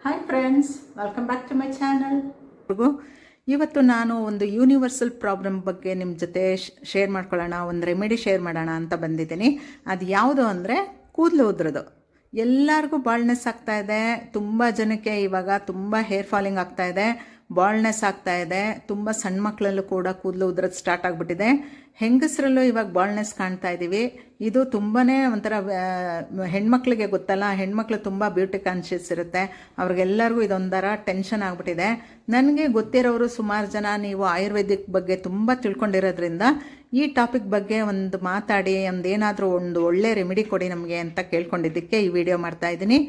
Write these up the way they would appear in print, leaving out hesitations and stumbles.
Hi friends, welcome back to my channel. ಇವತ್ತು ನಾನು ಒಂದು ಯೂನಿವರ್ಸಲ್ ಪ್ರಾಬ್ಲಮ್ ಬಗ್ಗೆ ನಿಮ್ಮ ಜೊತೆ ಶೇರ್ ಮಾಡ್ಕೊಳ್ಳೋಣ, ಒಂದು ರೆಮಿಡಿ ಶೇರ್ ಮಾಡೋಣ ಅಂತ ಬಂದಿದ್ದೀನಿ. ಅದು ಯಾವುದು ಅಂದರೆ ಕೂದಲು ಉದ್ರೋದು. ಎಲ್ಲರಿಗೂ ಬಾಲ್ನೆಸ್ ಆಗ್ತಾ ಇದೆ. ತುಂಬ ಜನಕ್ಕೆ ಇವಾಗ ತುಂಬ ಹೇರ್ ಫಾಲಿಂಗ್ ಆಗ್ತಾ ಇದೆ, ಬಾಲ್ನೆಸ್ ಆಗ್ತಾ ಇದೆ. ತುಂಬ ಸಣ್ಣ ಮಕ್ಕಳಲ್ಲೂ ಕೂಡ ಕೂದಲು ಉದ್ರೋದು ಸ್ಟಾರ್ಟ್ ಆಗಿಬಿಟ್ಟಿದೆ. ಹೆಂಗಸರಲ್ಲೂ ಇವಾಗ ಬಾಲ್ನೆಸ್ ಕಾಣ್ತಾ ಇದ್ದೀವಿ. ಇದು ತುಂಬಾ ಒಂಥರ ಹೆಣ್ಮಕ್ಳಿಗೆ ಗೊತ್ತಲ್ಲ, ಹೆಣ್ಮಕ್ಳು ತುಂಬ ಬ್ಯೂಟಿ ಕಾನ್ಷಿಯಸ್ ಇರುತ್ತೆ. ಅವ್ರಿಗೆಲ್ಲರಿಗೂ ಇದೊಂಥರ ಟೆನ್ಷನ್ ಆಗಿಬಿಟ್ಟಿದೆ. ನನಗೆ ಗೊತ್ತಿರೋರು ಸುಮಾರು ಜನ ನೀವು ಆಯುರ್ವೇದಿಕ್ ಬಗ್ಗೆ ತುಂಬ ತಿಳ್ಕೊಂಡಿರೋದ್ರಿಂದ ಈ ಟಾಪಿಕ್ ಬಗ್ಗೆ ಒಂದು ಮಾತಾಡಿ ಒಂದೇನಾದರೂ ಒಂದು ಒಳ್ಳೆ ರೆಮಿಡಿ ಕೊಡಿ ನಮಗೆ ಅಂತ ಕೇಳ್ಕೊಂಡಿದ್ದಕ್ಕೆ ಈ ವಿಡಿಯೋ ಮಾಡ್ತಾ ಇದ್ದೀನಿ.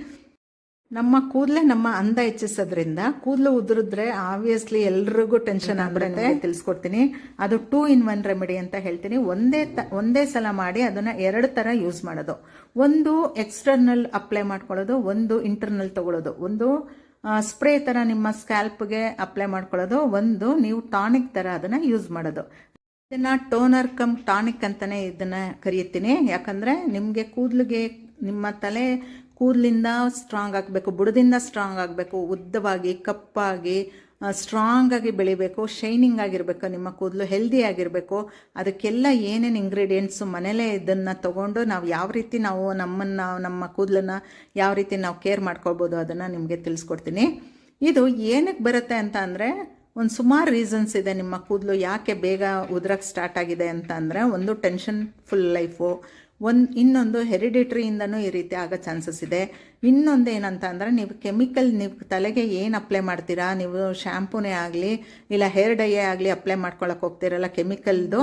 ನಮ್ಮ ಕೂದಲೇ ನಮ್ಮ ಅಂದ ಹೆಚ್ಚಿಸೋದ್ರಿಂದ ಕೂದಲು ಉದುರಿದ್ರೆ ಆಬ್ವಿಯಸ್ಲಿ ಎಲ್ರಿಗೂ ಟೆನ್ಷನ್ ಆಗ್ಬಿಡುತ್ತೆ. ತಿಳಿಸ್ಕೊಡ್ತೀನಿ. ಅದು 2 in 1 ರೆಮಿಡಿ ಅಂತ ಹೇಳ್ತೀನಿ. ಒಂದೇ ಸಲ ಮಾಡಿ ಅದನ್ನ 2 ಥರ ಯೂಸ್ ಮಾಡೋದು. ಒಂದು ಎಕ್ಸ್ಟರ್ನಲ್ ಅಪ್ಲೈ ಮಾಡ್ಕೊಳ್ಳೋದು, ಒಂದು ಇಂಟರ್ನಲ್ ತಗೊಳ್ಳೋದು. ಒಂದು ಸ್ಪ್ರೇ ಥರ ನಿಮ್ಮ ಸ್ಕ್ಯಾಲ್ಪ್ಗೆ ಅಪ್ಲೈ ಮಾಡ್ಕೊಳ್ಳೋದು, ಒಂದು ನೀವು ಟಾನಿಕ್ ಥರ ಅದನ್ನ ಯೂಸ್ ಮಾಡೋದು. ಇದನ್ನ ಟೋನರ್ ಕಮ್ ಟಾನಿಕ್ ಅಂತಾನೆ ಇದನ್ನ ಕರಿತೀನಿ. ಯಾಕಂದ್ರೆ ನಿಮಗೆ ಕೂದಲಿಗೆ, ನಿಮ್ಮ ತಲೆ ಕೂದಲಿಂದ ಸ್ಟ್ರಾಂಗ್ ಆಗಬೇಕು, ಬುಡದಿಂದ ಸ್ಟ್ರಾಂಗ್ ಆಗಬೇಕು, ಉದ್ದವಾಗಿ ಕಪ್ಪಾಗಿ ಸ್ಟ್ರಾಂಗ್ ಆಗಿ ಬೆಳಿಬೇಕು, ಶೈನಿಂಗ್ ಆಗಿರಬೇಕು, ನಿಮ್ಮ ಕೂದಲು ಹೆಲ್ದಿ ಆಗಿರಬೇಕು. ಅದಕ್ಕೆಲ್ಲ ಏನೇನು ಇಂಗ್ರೀಡಿಯೆಂಟ್ಸು ಮನೇಲೇ ಇದನ್ನು ತೊಗೊಂಡು ನಾವು ಯಾವ ರೀತಿ ನಾವು ನಮ್ಮ ಕೂದಲನ್ನು ಯಾವ ರೀತಿ ನಾವು ಕೇರ್ ಮಾಡ್ಕೊಳ್ಬೋದು ಅದನ್ನು ನಿಮಗೆ ತಿಳಿಸ್ಕೊಡ್ತೀನಿ. ಇದು ಏನಕ್ಕೆ ಬರುತ್ತೆ ಅಂತ ಅಂದರೆ ಒಂದು ಸುಮಾರು ರೀಸನ್ಸ್ ಇದೆ. ನಿಮ್ಮ ಕೂದಲು ಯಾಕೆ ಬೇಗ ಉದ್ರಕ್ಕೆ ಸ್ಟಾರ್ಟ್ ಆಗಿದೆ ಅಂತ ಅಂದರೆ, ಒಂದು ಟೆನ್ಷನ್ ಫುಲ್ ಲೈಫು, ಇನ್ನೊಂದು ಹೆರಿಡಿಟ್ರಿಯಿಂದನೂ ಈ ರೀತಿ ಆಗೋ ಚಾನ್ಸಸ್ ಇದೆ. ಇನ್ನೊಂದು ಏನಂತ ಅಂದರೆ, ನೀವು ಕೆಮಿಕಲ್ ನೀವು ತಲೆಗೆ ಏನು ಅಪ್ಲೈ ಮಾಡ್ತೀರಾ, ನೀವು ಶ್ಯಾಂಪೂನೇ ಆಗಲಿ ಇಲ್ಲ ಹೇರ್ ಡೈಯೇ ಆಗಲಿ ಅಪ್ಲೈ ಮಾಡ್ಕೊಳಕ್ಕೆ ಹೋಗ್ತೀರಲ್ಲ ಕೆಮಿಕಲ್ದು,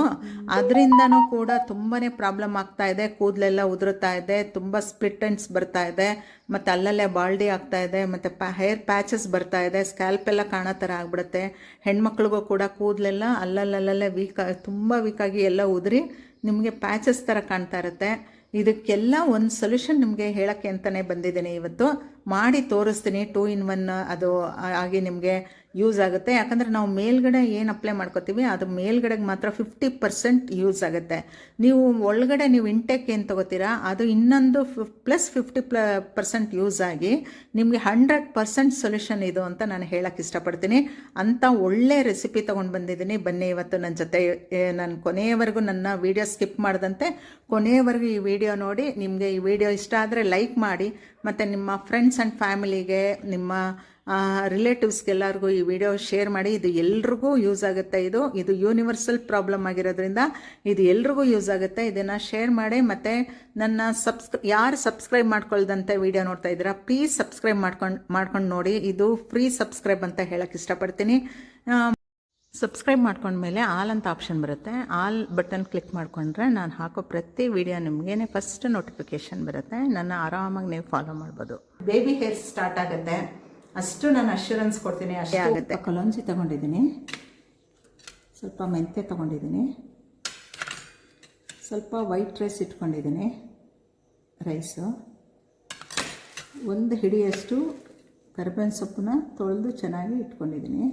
ಅದರಿಂದನೂ ಕೂಡ ತುಂಬಾ ಪ್ರಾಬ್ಲಮ್ ಆಗ್ತಾ ಇದೆ. ಕೂದಲೆಲ್ಲ ಉದುರುತ್ತಾ ಇದೆ, ತುಂಬ ಸ್ಪ್ಲಿಟ್ ಎಂಡ್ಸ್ ಬರ್ತಾ ಇದೆ, ಮತ್ತು ಅಲ್ಲಲ್ಲೇ ಬಾಲ್ಡಿ ಆಗ್ತಾ ಇದೆ, ಮತ್ತು ಹೇರ್ ಪ್ಯಾಚಸ್ ಬರ್ತಾ ಇದೆ, ಸ್ಕ್ಯಾಲ್ಪ್ ಎಲ್ಲ ಕಾಣೋ ಥರ ಆಗ್ಬಿಡುತ್ತೆ. ಹೆಣ್ಮಕ್ಳಿಗೂ ಕೂಡ ಕೂದಲೆಲ್ಲ ಅಲ್ಲಲ್ಲೇ ತುಂಬ ವೀಕಾಗಿ ಎಲ್ಲ ಉದುರಿ ನಿಮಗೆ ಪ್ಯಾಚಸ್ ಥರ ಕಾಣ್ತಾ ಇರುತ್ತೆ. ಇದಕ್ಕೆಲ್ಲ ಒಂದು ಸೊಲ್ಯೂಷನ್ ನಿಮಗೆ ಹೇಳೋಕ್ಕೆ ಅಂತಲೇ ಬಂದಿದ್ದೀನಿ ಇವತ್ತು. ಮಾಡಿ ತೋರಿಸ್ತೀನಿ. 2 in 1 ಅದು ಆಗಿ ನಿಮಗೆ ಯೂಸ್ ಆಗುತ್ತೆ. ಯಾಕಂದರೆ ನಾವು ಮೇಲ್ಗಡೆ ಏನು ಅಪ್ಲೈ ಮಾಡ್ಕೋತೀವಿ ಅದು ಮೇಲ್ಗಡೆಗೆ ಮಾತ್ರ 50% ಯೂಸ್ ಆಗುತ್ತೆ. ನೀವು ಒಳಗಡೆ ನೀವು ಇಂಟೇಕ್ ಏನು ತೊಗೋತೀರಾ ಅದು ಇನ್ನೊಂದು ಪ್ಲಸ್ 50% ಯೂಸ್ ಆಗಿ ನಿಮಗೆ 100% ಸೊಲ್ಯೂಷನ್ ಇದು ಅಂತ ನಾನು ಹೇಳೋಕ್ಕೆ ಇಷ್ಟಪಡ್ತೀನಿ. ಅಂಥ ಒಳ್ಳೆ ರೆಸಿಪಿ ತೊಗೊಂಡು ಬಂದಿದ್ದೀನಿ. ಬನ್ನಿ ಇವತ್ತು ನನ್ನ ಜೊತೆ, ನಾನು ಕೊನೆಯವರೆಗೂ ನನ್ನ ವಿಡಿಯೋ ಸ್ಕಿಪ್ ಮಾಡದಂತೆ ಕೊನೆಯವರೆಗೂ ಈ ವಿಡಿಯೋ ನೋಡಿ. ನಿಮಗೆ ಈ ವಿಡಿಯೋ ಇಷ್ಟ ಆದರೆ ಲೈಕ್ ಮಾಡಿ, ಮತ್ತು ನಿಮ್ಮ ಫ್ರೆಂಡ್ಸ್ ಆ್ಯಂಡ್ ಫ್ಯಾಮಿಲಿಗೆ, ನಿಮ್ಮ ರಿಲೇಟಿವ್ಸ್ಗೆಲ್ಲರಿಗೂ ಈ ವಿಡಿಯೋ ಶೇರ್ ಮಾಡಿ. ಇದು ಎಲ್ರಿಗೂ ಯೂಸ್ ಆಗುತ್ತೆ. ಇದು ಯೂನಿವರ್ಸಲ್ ಪ್ರಾಬ್ಲಮ್ ಆಗಿರೋದ್ರಿಂದ ಇದು ಎಲ್ರಿಗೂ ಯೂಸ್ ಆಗುತ್ತೆ. ಇದನ್ನು ಶೇರ್ ಮಾಡಿ. ಮತ್ತು ನನ್ನ ಯಾರು ಸಬ್ಸ್ಕ್ರೈಬ್ ಮಾಡ್ಕೊಳ್ದಂತೆ ವಿಡಿಯೋ ನೋಡ್ತಾ ಇದ್ದೀರಾ, ಪ್ಲೀಸ್ ಸಬ್ಸ್ಕ್ರೈಬ್ ಮಾಡ್ಕೊಂಡು ನೋಡಿ. ಇದು ಫ್ರೀ ಸಬ್ಸ್ಕ್ರೈಬ್ ಅಂತ ಹೇಳಕ್ಕೆ ಇಷ್ಟಪಡ್ತೀನಿ. ಸಬ್ಸ್ಕ್ರೈಬ್ ಮಾಡ್ಕೊಂಡ್ಮೇಲೆ ಆಲ್ ಅಂತ ಆಪ್ಷನ್ ಬರುತ್ತೆ. ಆಲ್ ಬಟನ್ ಕ್ಲಿಕ್ ಮಾಡಿಕೊಂಡ್ರೆ ನಾನು ಹಾಕೋ ಪ್ರತಿ ವಿಡಿಯೋ ನಿಮಗೇನೆ ಫಸ್ಟ್ ನೋಟಿಫಿಕೇಶನ್ ಬರುತ್ತೆ. ನನ್ನ ಆರಾಮಾಗಿ ನೀವು ಫಾಲೋ ಮಾಡ್ಬೋದು. ಬೇಬಿ ಹೇರ್ ಸ್ಟಾರ್ಟ್ ಆಗುತ್ತೆ, ಅಷ್ಟು ನಾನು ಅಶ್ಯೂರೆನ್ಸ್ ಕೊಡ್ತೀನಿ. ಅಷ್ಟೇ ಆಗುತ್ತೆ. ಕಲೋಂಜಿ ತೊಗೊಂಡಿದ್ದೀನಿ, ಸ್ವಲ್ಪ ಮೆಂತ್ಯ ತೊಗೊಂಡಿದ್ದೀನಿ, ಸ್ವಲ್ಪ ವೈಟ್ ರೈಸ್ ಇಟ್ಕೊಂಡಿದ್ದೀನಿ, ರೈಸು, ಒಂದು ಹಿಡಿಯಷ್ಟು ಕರಿಬೇವಿನ ಸೊಪ್ಪನ್ನ ತೊಳೆದು ಚೆನ್ನಾಗಿ ಇಟ್ಕೊಂಡಿದ್ದೀನಿ,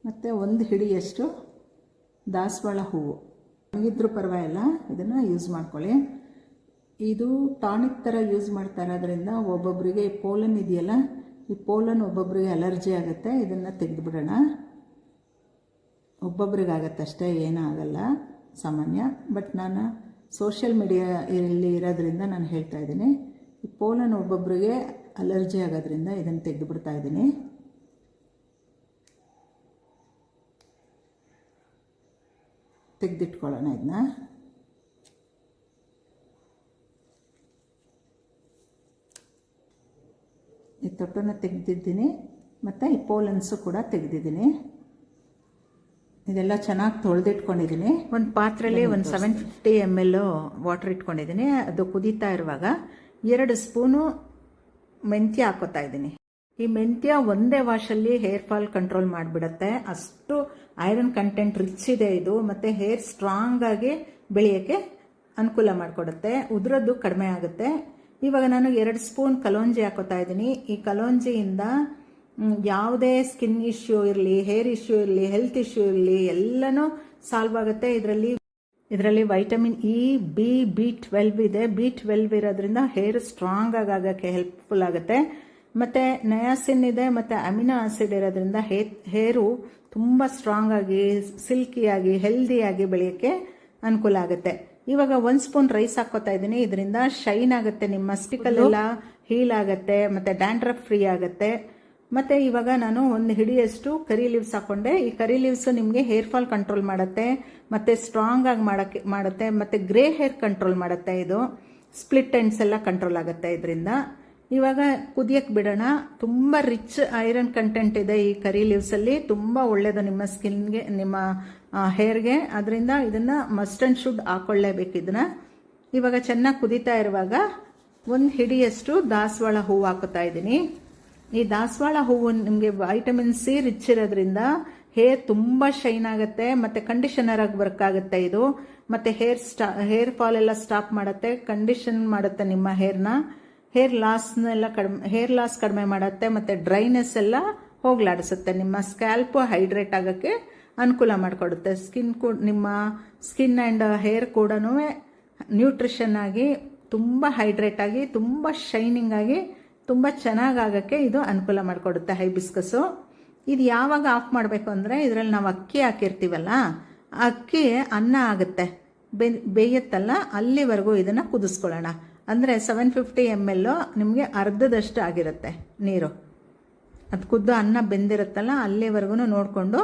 ಮತ್ತು ಒಂದು ಹಿಡಿಯಷ್ಟು ದಾಸವಾಳ ಹೂವು. ಇದ್ರೂ ಪರವಾಗಿಲ್ಲ, ಇದನ್ನು ಯೂಸ್ ಮಾಡ್ಕೊಳ್ಳಿ. ಇದು ಟಾನಿಕ್ ಥರ ಯೂಸ್ ಮಾಡ್ತಾ ಇರೋದ್ರಿಂದ ಒಬ್ಬೊಬ್ಬರಿಗೆ ಈ ಪೋಲನ್ ಇದೆಯಲ್ಲ, ಈ ಪೋಲನ್ ಒಬ್ಬೊಬ್ಬರಿಗೆ ಅಲರ್ಜಿ ಆಗುತ್ತೆ. ಇದನ್ನು ತೆಗೆದುಬಿಡೋಣ. ಒಬ್ಬೊಬ್ರಿಗೆ ಆಗುತ್ತೆ ಅಷ್ಟೇ, ಏನೂ ಆಗಲ್ಲ ಸಾಮಾನ್ಯ. ಬಟ್ ನಾನು ಸೋಷಿಯಲ್ ಮೀಡಿಯಲ್ಲಿ ಇರೋದ್ರಿಂದ ನಾನು ಹೇಳ್ತಾ ಇದ್ದೀನಿ. ಈ ಪೋಲನ್ ಒಬ್ಬೊಬ್ಬರಿಗೆ ಅಲರ್ಜಿ ಆಗೋದ್ರಿಂದ ಇದನ್ನು ತೆಗೆದುಬಿಡ್ತಾ ಇದ್ದೀನಿ. ತೆಗೆದಿಟ್ಕೊಳ್ಳೋಣ ಇದನ್ನ. ಈ ತೊಟ್ಟನ್ನು ತೆಗೆದಿದ್ದೀನಿ, ಮತ್ತು ಈ ಪೋಲನ್ಸು ಕೂಡ ತೆಗೆದಿದ್ದೀನಿ. ಇದೆಲ್ಲ ಚೆನ್ನಾಗಿ ತೊಳೆದಿಟ್ಕೊಂಡಿದ್ದೀನಿ. ಒಂದು ಪಾತ್ರೆಯಲ್ಲಿ ಒಂದು 750 ml ವಾಟರ್ ಇಟ್ಕೊಂಡಿದ್ದೀನಿ. ಅದು ಕುದೀತಾ ಇರುವಾಗ 2 ಸ್ಪೂನು ಮೆಂತ್ಯ ಹಾಕೋತಾ ಇದ್ದೀನಿ. ಈ ಮೆಂತ್ಯ ಒಂದೇ ವಾಶಲ್ಲಿ ಹೇರ್ ಫಾಲ್ ಕಂಟ್ರೋಲ್ ಮಾಡಿಬಿಡುತ್ತೆ. ಅಷ್ಟು ಐರನ್ ಕಂಟೆಂಟ್ ರಿಚ್ ಇದೆ ಇದು, ಮತ್ತು ಹೇರ್ ಸ್ಟ್ರಾಂಗ್ ಆಗಿ ಬೆಳೆಯೋಕ್ಕೆ ಅನುಕೂಲ ಮಾಡಿಕೊಡುತ್ತೆ. ಉದುರೋದು ಕಡಿಮೆ ಆಗುತ್ತೆ. ಇವಾಗ ನಾನು 2 ಸ್ಪೂನ್ ಕಲೋಂಜಿ ಹಾಕೋತಾ ಇದ್ದೀನಿ. ಈ ಕಲೋಂಜಿಯಿಂದ ಯಾವುದೇ ಸ್ಕಿನ್ ಇಶ್ಯೂ ಇರಲಿ, ಹೇರ್ ಇಶ್ಯೂ ಇರಲಿ, ಹೆಲ್ತ್ ಇಶ್ಯೂ ಇರಲಿ ಎಲ್ಲನೂ ಸಾಲ್ವ್ ಆಗುತ್ತೆ. ಇದರಲ್ಲಿ ವೈಟಮಿನ್ ಇ, B12 ಇದೆ. B12 ಇರೋದ್ರಿಂದ ಹೇರ್ ಸ್ಟ್ರಾಂಗ್ ಆಗೋಕ್ಕೆ ಹೆಲ್ಪ್ಫುಲ್ ಆಗುತ್ತೆ. ಮತ್ತು ನಯಾಸಿನ್ ಇದೆ ಮತ್ತು ಅಮಿನೋ ಆಸಿಡ್ ಇರೋದ್ರಿಂದ ಹೇರು ತುಂಬ ಸ್ಟ್ರಾಂಗ್ ಆಗಿ ಸಿಲ್ಕಿಯಾಗಿ ಹೆಲ್ದಿಯಾಗಿ ಬೆಳೆಯೋಕ್ಕೆ ಅನುಕೂಲ ಆಗುತ್ತೆ. ಇವಾಗ 1 ಸ್ಪೂನ್ ರೈಸ್ ಹಾಕೋತಾ ಇದ್ದೀನಿ. ಇದರಿಂದ ಶೈನ್ ಆಗುತ್ತೆ, ನಿಮ್ಮ ಸ್ಟಿಕಲ್ಲೆಲ್ಲ ಹೀಲ್ ಆಗುತ್ತೆ ಮತ್ತು ಡ್ಯಾಂಡ್ರಫ್ ಫ್ರೀ ಆಗುತ್ತೆ. ಮತ್ತು ಇವಾಗ ನಾನು ಒಂದು ಹಿಡಿಯಷ್ಟು ಕರಿ ಲೀವ್ಸ್ ಹಾಕ್ಕೊಂಡೆ. ಈ ಕರಿ ಲೀವ್ಸ್ ನಿಮಗೆ ಹೇರ್ ಫಾಲ್ ಕಂಟ್ರೋಲ್ ಮಾಡುತ್ತೆ ಮತ್ತು ಸ್ಟ್ರಾಂಗ್ ಆಗಿ ಮಾಡುತ್ತೆ ಮತ್ತು ಗ್ರೇ ಹೇರ್ ಕಂಟ್ರೋಲ್ ಮಾಡುತ್ತೆ. ಇದು ಸ್ಪ್ಲಿಟ್ ಎಂಡ್ಸ್ ಎಲ್ಲ ಕಂಟ್ರೋಲ್ ಆಗುತ್ತೆ ಇದರಿಂದ. ಇವಾಗ ಕುದಿಯಕ್ಕೆ ಬಿಡೋಣ. ತುಂಬ ರಿಚ್ ಐರನ್ ಕಂಟೆಂಟ್ ಇದೆ ಈ ಕರಿ ಲೀವ್ಸಲ್ಲಿ, ತುಂಬ ಒಳ್ಳೆಯದು ನಿಮ್ಮ ಸ್ಕಿನ್ಗೆ, ನಿಮ್ಮ ಹೇರ್ಗೆ. ಅದರಿಂದ ಇದನ್ನು ಮಸ್ಟ್ ಆ್ಯಂಡ್ ಶುಡ್ ಹಾಕೊಳ್ಳೇಬೇಕು ಇದನ್ನು. ಇವಾಗ ಚೆನ್ನಾಗಿ ಕುದೀತಾ ಇರುವಾಗ ಒಂದು ಹಿಡಿಯಷ್ಟು ದಾಸವಾಳ ಹೂವು ಹಾಕೋತಾ ಇದ್ದೀನಿ. ಈ ದಾಸವಾಳ ಹೂವು ನಿಮಗೆ ವೈಟಮಿನ್ ಸಿ ರಿಚ್ ಇರೋದ್ರಿಂದ ಹೇರ್ ತುಂಬ ಶೈನ್ ಆಗುತ್ತೆ ಮತ್ತು ಕಂಡೀಷನರ್ ಆಗಿ ವರ್ಕ್ ಆಗುತ್ತೆ ಇದು. ಮತ್ತು ಹೇರ್ ಫಾಲ್ ಎಲ್ಲ ಸ್ಟಾಪ್ ಮಾಡುತ್ತೆ, ಕಂಡೀಷನ್ ಮಾಡುತ್ತೆ ನಿಮ್ಮ ಹೇರ್ನ. ಹೇರ್ ಲಾಸ್ ಕಡಿಮೆ ಮಾಡುತ್ತೆ ಮತ್ತು ಡ್ರೈನೆಸ್ ಎಲ್ಲ ಹೋಗ್ಲಾಡಿಸುತ್ತೆ. ನಿಮ್ಮ ಸ್ಕ್ಯಾಲ್ಪ್ ಹೈಡ್ರೇಟ್ ಆಗೋಕ್ಕೆ ಅನುಕೂಲ ಮಾಡಿಕೊಡುತ್ತೆ. ನಿಮ್ಮ ಸ್ಕಿನ್ ಆ್ಯಂಡ್ ಹೇರ್ ಕೂಡ ನ್ಯೂಟ್ರಿಷನ್ ಆಗಿ ತುಂಬ ಹೈಡ್ರೇಟ್ ಆಗಿ ತುಂಬ ಶೈನಿಂಗ್ ಆಗಿ ತುಂಬ ಚೆನ್ನಾಗಾಗಕ್ಕೆ ಇದು ಅನುಕೂಲ ಮಾಡಿಕೊಡುತ್ತೆ ಹೈಬಿಸ್ಕಸ್ಸು. ಇದು ಯಾವಾಗ ಆಫ್ ಮಾಡಬೇಕು ಅಂದರೆ ಇದರಲ್ಲಿ ನಾವು ಅಕ್ಕಿ ಹಾಕಿರ್ತೀವಲ್ಲ, ಅಕ್ಕಿ ಅನ್ನ ಆಗುತ್ತೆ, ಬೇಯುತ್ತಲ್ಲ, ಅಲ್ಲಿವರೆಗೂ ಇದನ್ನು ಕುದಿಸ್ಕೊಳ್ಳೋಣ. ಅಂದರೆ 750 ml ನಿಮಗೆ ಅರ್ಧದಷ್ಟು ಆಗಿರುತ್ತೆ ನೀರು. ಅದು ಕುದ್ದು ಅನ್ನ ಬೆಂದಿರುತ್ತಲ್ಲ ಅಲ್ಲಿವರೆಗೂ ನೋಡಿಕೊಂಡು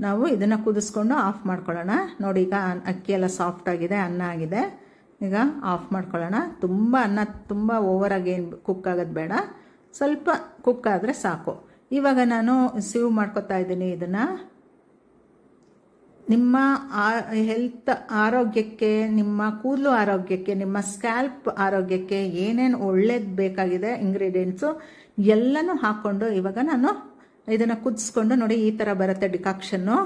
ನಾವು ಇದನ್ನು ಕುದಿಸ್ಕೊಂಡು ಆಫ್ ಮಾಡ್ಕೊಳ್ಳೋಣ. ನೋಡಿ, ಈಗ ಅಕ್ಕಿ ಎಲ್ಲ ಸಾಫ್ಟ್ ಆಗಿದೆ, ಅನ್ನ ಆಗಿದೆ. ಈಗ ಆಫ್ ಮಾಡ್ಕೊಳ್ಳೋಣ. ಅನ್ನ ತುಂಬ ಓವರಾಗಿ ಏನು ಕುಕ್ ಆಗೋದು ಬೇಡ, ಸ್ವಲ್ಪ ಕುಕ್ ಆದರೆ ಸಾಕು. ಇವಾಗ ನಾನು ಸಿವ್ ಮಾಡ್ಕೊತಾ ಇದ್ದೀನಿ ಇದನ್ನು. ನಿಮ್ಮ ಹೆಲ್ತ್ ಆರೋಗ್ಯಕ್ಕೆ, ನಿಮ್ಮ ಕೂದಲು ಆರೋಗ್ಯಕ್ಕೆ, ನಿಮ್ಮ ಸ್ಕ್ಯಾಲ್ಪ್ ಆರೋಗ್ಯಕ್ಕೆ ಏನೇನು ಒಳ್ಳೇದು ಬೇಕಾಗಿದೆ ಇಂಗ್ರೀಡಿಯೆಂಟ್ಸು ಎಲ್ಲನೂ ಹಾಕ್ಕೊಂಡು ಇವಾಗ ನಾನು ಇದನ್ನು ಕುದಿಸ್ಕೊಂಡು, ನೋಡಿ ಈ ಥರ ಬರುತ್ತೆ ಡಿಕಾಕ್ಷನ್ನು.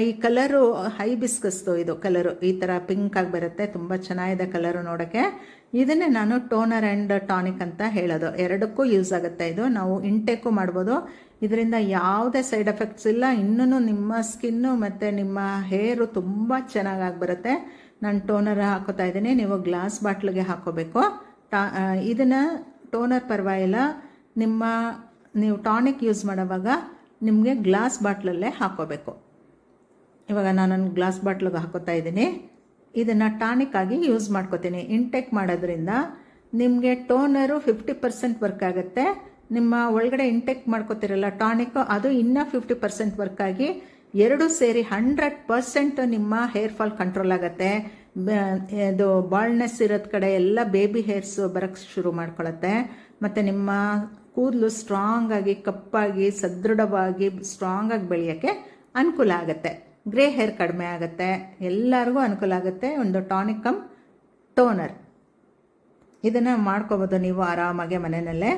ಈ ಕಲರು ಹೈಬಿಸ್ಕಸ್ದು, ಇದು ಕಲರು ಈ ಥರ ಪಿಂಕ್ ಆಗಿ ಬರುತ್ತೆ, ತುಂಬ ಚೆನ್ನಾಗಿದೆ ಕಲರು ನೋಡೋಕ್ಕೆ. ಇದನ್ನೇ ನಾನು ಟೋನರ್ ಆ್ಯಂಡ್ ಟಾನಿಕ್ ಅಂತ ಹೇಳೋದು. ಎರಡಕ್ಕೂ ಯೂಸ್ ಆಗುತ್ತೆ ಇದು. ನಾವು ಇಂಟೇಕು ಮಾಡ್ಬೋದು. ಇದರಿಂದ ಯಾವುದೇ ಸೈಡ್ ಎಫೆಕ್ಟ್ಸ್ ಇಲ್ಲ. ಇನ್ನೂ ನಿಮ್ಮ ಸ್ಕಿನ್ನು ಮತ್ತು ನಿಮ್ಮ ಹೇರು ತುಂಬ ಚೆನ್ನಾಗಿ ಬರುತ್ತೆ. ನಾನು ಟೋನರ್ ಹಾಕೋತಾ ಇದ್ದೀನಿ, ನೀವು ಗ್ಲಾಸ್ ಬಾಟ್ಲಿಗೆ ಹಾಕೋಬೇಕು. ಇದನ್ನು ಟೋನರ್ ಪರವಾಗಿಲ್ಲ, ನೀವು ಟಾನಿಕ್ ಯೂಸ್ ಮಾಡೋವಾಗ ನಿಮಗೆ ಗ್ಲಾಸ್ ಬಾಟ್ಲಲ್ಲೇ ಹಾಕೋಬೇಕು. ಇವಾಗ ನಾನು ಗ್ಲಾಸ್ ಬಾಟ್ಲಿಗೆ ಹಾಕೋತಾ ಇದ್ದೀನಿ. ಇದನ್ನು ಟಾನಿಕ್ ಆಗಿ ಯೂಸ್ ಮಾಡ್ಕೋತೀನಿ. ಇಂಟೇಕ್ ಮಾಡೋದ್ರಿಂದ ನಿಮಗೆ ಟೋನರು 50% ವರ್ಕ್ ಆಗುತ್ತೆ. ನಿಮ್ಮ ಒಳಗಡೆ ಇಂಟೇಕ್ ಮಾಡ್ಕೋತಿರಲ್ಲ ಟಾನಿಕ್ಕು, ಅದು ಇನ್ನೂ 50% ವರ್ಕ್ ಆಗಿ ಎರಡು ಸೇರಿ 100% ನಿಮ್ಮ ಹೇರ್ ಫಾಲ್ ಕಂಟ್ರೋಲ್ ಆಗುತ್ತೆ. ಇದು ಬಾಲ್ಡ್ನೆಸ್ ಇರೋದ್ ಕಡೆ ಎಲ್ಲ ಬೇಬಿ ಹೇರ್ಸ್ ಬರೋಕ್ಕೆ ಶುರು ಮಾಡ್ಕೊಳತ್ತೆ. ಮತ್ತು ನಿಮ್ಮ ಕೂದಲು ಸ್ಟ್ರಾಂಗ್ ಆಗಿ, ಕಪ್ಪಾಗಿ, ಸದೃಢವಾಗಿ, ಸ್ಟ್ರಾಂಗ್ ಆಗಿ ಬೆಳೆಯೋಕ್ಕೆ ಅನುಕೂಲ ಆಗುತ್ತೆ. ಗ್ರೇ ಹೇರ್ ಕಡಿಮೆ ಆಗುತ್ತೆ, ಎಲ್ಲರಿಗೂ ಅನುಕೂಲ ಆಗುತ್ತೆ. ಒಂದು ಟಾನಿಕ್ ಕಮ್ ಟೋನರ್ ಇದನ್ನು ಮಾಡ್ಕೋಬೋದು ನೀವು ಆರಾಮಾಗೆ ಮನೆಯಲ್ಲೇ.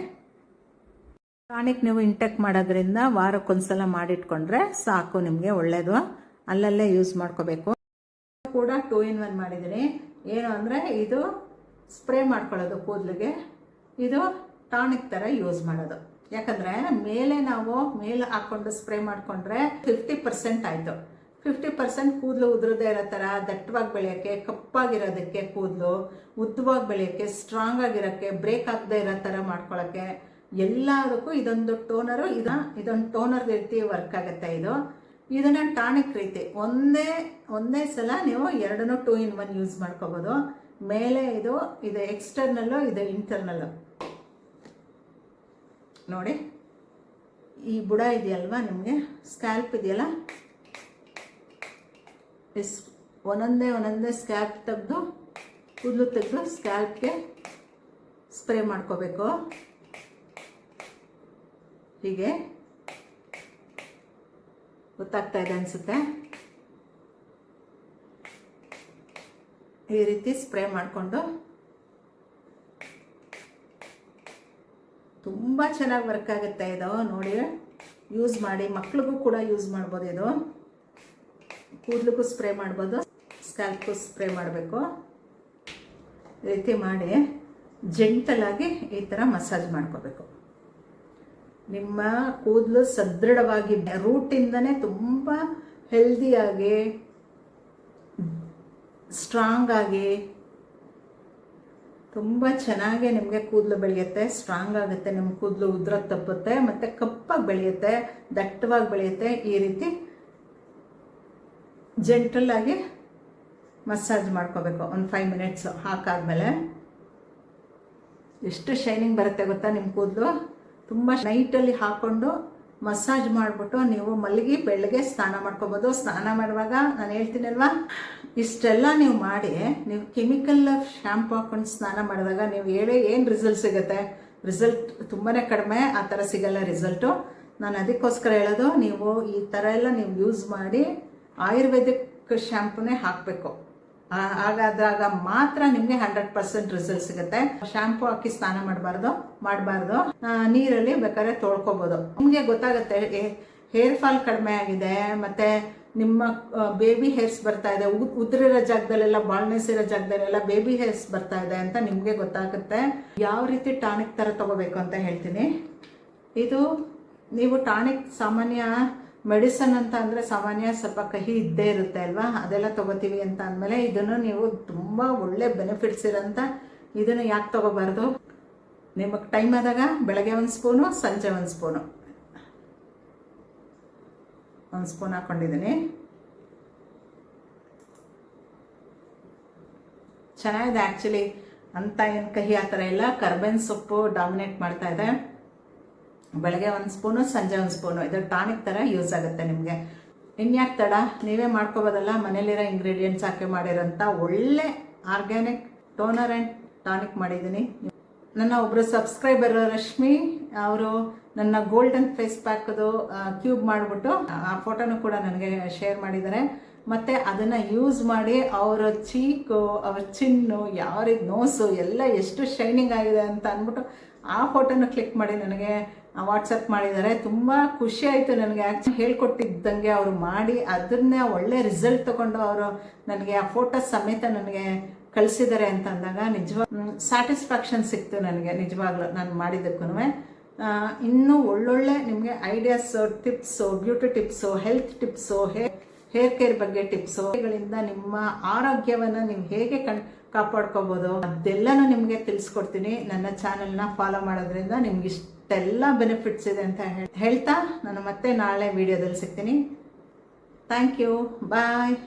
ಟಾನಿಕ್ ನೀವು ಇಂಟೇಕ್ ಮಾಡೋದ್ರಿಂದ ವಾರಕ್ಕೊಂದ್ಸಲ ಮಾಡಿಟ್ಕೊಂಡ್ರೆ ಸಾಕು, ನಿಮಗೆ ಒಳ್ಳೆಯದು. ಅಲ್ಲಲ್ಲೇ ಯೂಸ್ ಮಾಡ್ಕೋಬೇಕು. ಕೂಡ 2 in 1 ಮಾಡಿದ್ದೀನಿ. ಏನು ಅಂದರೆ ಇದು ಸ್ಪ್ರೇ ಮಾಡ್ಕೊಳ್ಳೋದು ಕೂದಲಿಗೆ, ಇದು ಟಾನಿಕ್ ಥರ ಯೂಸ್ ಮಾಡೋದು. ಯಾಕಂದರೆ ನಾವು ಮೇಲೆ ಹಾಕ್ಕೊಂಡು ಸ್ಪ್ರೇ ಮಾಡಿಕೊಂಡ್ರೆ 50% ಆಯಿತು. 50% ಕೂದಲು ಉದುರದೇ ಇರೋ ಥರ ದಟ್ಟವಾಗಿ ಬೆಳೆಯೋಕ್ಕೆ, ಕಪ್ಪಾಗಿರೋದಕ್ಕೆ, ಕೂದಲು ಉದ್ದವಾಗಿ ಬೆಳೆಯೋಕ್ಕೆ, ಸ್ಟ್ರಾಂಗ್ ಆಗಿರೋಕ್ಕೆ, ಬ್ರೇಕ್ ಆಗದೆ ಇರೋ ಥರ ಮಾಡ್ಕೊಳ್ಳೋಕ್ಕೆ ಎಲ್ಲದಕ್ಕೂ ಇದೊಂದು ಟೋನರು. ಇದೊಂದು ಟೋನರ್ ರೀತಿ ವರ್ಕ್ ಆಗುತ್ತೆ. ಇದನ್ನು ಟಾನಿಕ್ ರೀತಿ ಒಂದೇ ಸಲ ನೀವು ಎರಡನ್ನೂ 2 in 1 ಯೂಸ್ ಮಾಡ್ಕೋಬೋದು. ಮೇಲೆ ಇದು ಎಕ್ಸ್ಟರ್ನಲ್ಲು, ಇದು ಇಂಟರ್ನಲ್ಲು. ನೋಡಿ, ಈ ಬುಡ ಇದೆಯಲ್ವಾ, ನಿಮಗೆ ಸ್ಕ್ಯಾಲ್ಪ್ ಇದೆಯಲ್ಲ, ಒಂದೊಂದೇ ಸ್ಕ್ಯಾಲ್ಪ್ ತೆಗೆದು, ಕೂದಲು ತೆಗೆದು ಸ್ಕ್ಯಾಲ್ಪ್ಗೆ ಸ್ಪ್ರೇ ಮಾಡ್ಕೋಬೇಕು. ಹೀಗೆ ಗೊತ್ತಾಗ್ತಾ ಇದೆ ಅನಿಸುತ್ತೆ. ಈ ರೀತಿ ಸ್ಪ್ರೇ ಮಾಡಿಕೊಂಡು ತುಂಬ ಚೆನ್ನಾಗಿ ವರ್ಕ್ ಆಗುತ್ತೆ ಇದು. ನೋಡಿ, ಯೂಸ್ ಮಾಡಿ. ಮಕ್ಳಿಗೂ ಕೂಡ ಯೂಸ್ ಮಾಡ್ಬೋದು. ಇದು ಕೂದಲಿಗೂ ಸ್ಪ್ರೇ ಮಾಡ್ಬೋದು, ಸ್ಕ್ಯಾಲ್ಪ್ಗೂ ಸ್ಪ್ರೇ ಮಾಡಬೇಕು. ಈ ರೀತಿ ಮಾಡಿ ಜೆಂಟಲಾಗಿ ಈ ಥರ ಮಸಾಜ್ ಮಾಡ್ಕೋಬೇಕು. ನಿಮ್ಮ ಕೂದಲು ಸದೃಢವಾಗಿ, ರೂಟಿಂದನೇ ತುಂಬ ಹೆಲ್ದಿಯಾಗಿ, ಸ್ಟ್ರಾಂಗ್ ಆಗಿ ತುಂಬ ಚೆನ್ನಾಗಿ ನಿಮಗೆ ಕೂದಲು ಬೆಳೆಯುತ್ತೆ, ಸ್ಟ್ರಾಂಗ್ ಆಗುತ್ತೆ, ನಿಮ್ಮ ಕೂದಲು ಉದ್ರಕ್ಕೆ ತಪ್ಪುತ್ತೆ, ಮತ್ತು ಕಪ್ಪಾಗಿ ಬೆಳೆಯುತ್ತೆ, ದಟ್ಟವಾಗಿ ಬೆಳೆಯುತ್ತೆ. ಈ ರೀತಿ ಜೆಂಟಲಾಗಿ ಮಸಾಜ್ ಮಾಡ್ಕೋಬೇಕು ಒಂದು 5 ಮಿನಿಟ್ಸು. ಹಾಕಾದ್ಮೇಲೆ ಎಷ್ಟು ಶೈನಿಂಗ್ ಬರುತ್ತೆ ಗೊತ್ತಾ ನಿಮ್ಮ ಕೂದಲು. ತುಂಬ ನೈಟಲ್ಲಿ ಹಾಕ್ಕೊಂಡು ಮಸಾಜ್ ಮಾಡಿಬಿಟ್ಟು ನೀವು ಮಲಗಿ ಬೆಳಗ್ಗೆ ಸ್ನಾನ ಮಾಡ್ಕೋಬೋದು. ಸ್ನಾನ ಮಾಡುವಾಗ ನಾನು ಹೇಳ್ತೀನಲ್ವಾ, ಇಷ್ಟೆಲ್ಲ ನೀವು ಮಾಡಿ ನೀವು ಕೆಮಿಕಲ್ ಶ್ಯಾಂಪು ಹಾಕ್ಕೊಂಡು ಸ್ನಾನ ಮಾಡಿದಾಗ ನೀವು ಏನು ರಿಸಲ್ಟ್ ಸಿಗುತ್ತೆ? ರಿಸಲ್ಟ್ ತುಂಬಾ ಕಡಿಮೆ, ಆ ಥರ ಸಿಗಲ್ಲ ರಿಸಲ್ಟು. ನಾನು ಅದಕ್ಕೋಸ್ಕರ ಹೇಳೋದು, ನೀವು ಈ ಥರ ಎಲ್ಲ ನೀವು ಯೂಸ್ ಮಾಡಿ ಆಯುರ್ವೇದಿಕ್ ಶ್ಯಾಂಪೂನೇ ಹಾಕಬೇಕು. ಹಾಗಾದಾಗ ಮಾತ್ರ ನಿಮಗೆ 100% ರಿಸಲ್ಟ್ ಸಿಗುತ್ತೆ. ಶಾಂಪೂ ಹಾಕಿ ಸ್ನಾನ ಮಾಡಬಾರ್ದು. ನೀರಲ್ಲಿ ಬೇಕಾದ್ರೆ ತೊಳ್ಕೊಬೋದು. ನಿಮಗೆ ಗೊತ್ತಾಗುತ್ತೆ ಹೇರ್ ಫಾಲ್ ಕಡಿಮೆ ಆಗಿದೆ, ಮತ್ತು ನಿಮ್ಮ ಬೇಬಿ ಹೇರ್ಸ್ ಬರ್ತಾ ಇದೆ, ಉದುರಿರೋ ಜಾಗದಲ್ಲೆಲ್ಲ, ಬಾಳ್ನೆಸ್ ಇರೋ ಜಾಗದಲ್ಲೆಲ್ಲ ಬೇಬಿ ಹೇರ್ಸ್ ಬರ್ತಾ ಇದೆ ಅಂತ ನಿಮಗೆ ಗೊತ್ತಾಗುತ್ತೆ. ಯಾವ ರೀತಿ ಟಾನಿಕ್ ಥರ ತೊಗೋಬೇಕು ಅಂತ ಹೇಳ್ತೀನಿ. ಇದು ನೀವು ಟಾನಿಕ್ ಸಾಮಾನ್ಯ ಮೆಡಿಸನ್ ಅಂತ ಅಂದರೆ ಸಾಮಾನ್ಯ ಸ್ವಲ್ಪ ಕಹಿ ಇದ್ದೇ ಇರುತ್ತೆ ಅಲ್ವಾ, ಅದೆಲ್ಲ ತೊಗೋತೀವಿ ಅಂತ ಅಂದಮೇಲೆ ಇದನ್ನು ನೀವು ತುಂಬ ಒಳ್ಳೆ ಬೆನಿಫಿಟ್ಸ್ ಇರೋಂಥ ಇದನ್ನು ಯಾಕೆ ತೊಗೋಬಾರ್ದು? ನಿಮಗೆ ಟೈಮ್ ಆದಾಗ ಬೆಳಗ್ಗೆ 1 ಸ್ಪೂನು, ಸಂಜೆ 1 ಸ್ಪೂನು, 1 ಸ್ಪೂನ್ ಹಾಕ್ಕೊಂಡಿದ್ದೀನಿ. ಚೆನ್ನಾಗಿದೆ ಆ್ಯಕ್ಚುಲಿ, ಅಂತ ಏನು ಕಹಿ ಆ ಥರ ಇಲ್ಲ. ಕರ್ಬೇವಿನ ಸೊಪ್ಪು ಡಾಮಿನೇಟ್ ಮಾಡ್ತಾ ಇದೆ. ಬೆಳಗ್ಗೆ 1 ಸ್ಪೂನು, ಸಂಜೆ 1 ಸ್ಪೂನು. ಇದು ಟಾನಿಕ್ ಥರ ಯೂಸ್ ಆಗುತ್ತೆ ನಿಮಗೆ. ಇನ್ಯಾಕೆ ತಡ, ನೀವೇ ಮಾಡ್ಕೋಬೋದಲ್ಲ. ಮನೇಲಿರೋ ಇಂಗ್ರೀಡಿಯೆಂಟ್ಸ್ ಹಾಕಿ ಮಾಡಿರೋಂಥ ಒಳ್ಳೆ ಆರ್ಗ್ಯಾನಿಕ್ ಟೋನರ್ ಆ್ಯಂಡ್ ಟಾನಿಕ್ ಮಾಡಿದ್ದೀನಿ. ನನ್ನ ಒಬ್ಬರು ಸಬ್ಸ್ಕ್ರೈಬರ್ ರಶ್ಮಿ ಅವರು ನನ್ನ ಗೋಲ್ಡನ್ ಫೇಸ್ ಪ್ಯಾಕ್ದು ಕ್ಯೂಬ್ ಮಾಡಿಬಿಟ್ಟು ಆ ಫೋಟೋನು ಕೂಡ ನನಗೆ ಶೇರ್ ಮಾಡಿದ್ದಾರೆ. ಮತ್ತು ಅದನ್ನು ಯೂಸ್ ಮಾಡಿ ಅವರ ಚೀಕು, ಅವ್ರ ಚಿನ್ನು, ಯಾವ ರೀತಿ ನೋಸು ಎಲ್ಲ ಎಷ್ಟು ಶೈನಿಂಗ್ ಆಗಿದೆ ಅಂತ ಅಂದ್ಬಿಟ್ಟು ಆ ಫೋಟೋನ ಕ್ಲಿಕ್ ಮಾಡಿ ನನಗೆ ವಾಟ್ಸಪ್ ಮಾಡಿದ್ದಾರೆ. ತುಂಬ ಖುಷಿ ಆಯಿತು ನನಗೆ. ಆ್ಯಕ್ಚುಲಿ ಹೇಳ್ಕೊಟ್ಟಿದ್ದಂಗೆ ಅವರು ಮಾಡಿ ಅದನ್ನೇ ಒಳ್ಳೆ ರಿಸಲ್ಟ್ ತೊಗೊಂಡು ಅವರು ನನಗೆ ಆ ಫೋಟೋಸ್ ಸಮೇತ ನನಗೆ ಕಳಿಸಿದ್ದಾರೆ ಅಂತ ಅಂದಾಗ ನಿಜವಾಗ ಸ್ಯಾಟಿಸ್ಫ್ಯಾಕ್ಷನ್ ಸಿಕ್ತು ನನಗೆ. ನಿಜವಾಗ್ಲೂ ನಾನು ಮಾಡಿದ್ದಕ್ಕೂ ಇನ್ನೂ ಒಳ್ಳೊಳ್ಳೆ ನಿಮಗೆ ideas, tips, beauty tips, health tips, hair care ಬಗ್ಗೆ ಟಿಪ್ಸು ಗಳಿಂದ ನಿಮ್ಮ ಆರೋಗ್ಯವನ್ನು ನೀವು ಹೇಗೆ ಕಾಪಾಡ್ಕೋಬೋದು ಅದೆಲ್ಲನೂ ನಿಮಗೆ ತಿಳಿಸ್ಕೊಡ್ತೀನಿ. ನನ್ನ ಚಾನಲ್ನ ಫಾಲೋ ಮಾಡೋದ್ರಿಂದ ನಿಮ್ಗೆ ಇಷ್ಟೆಲ್ಲ ಬೆನಿಫಿಟ್ಸ್ ಇದೆ ಅಂತ ಹೇಳ್ತಾ ನಾನು ಮತ್ತೆ ನಾಳೆ ವಿಡಿಯೋದಲ್ಲಿ ಸಿಗ್ತೀನಿ. Thank you, bye.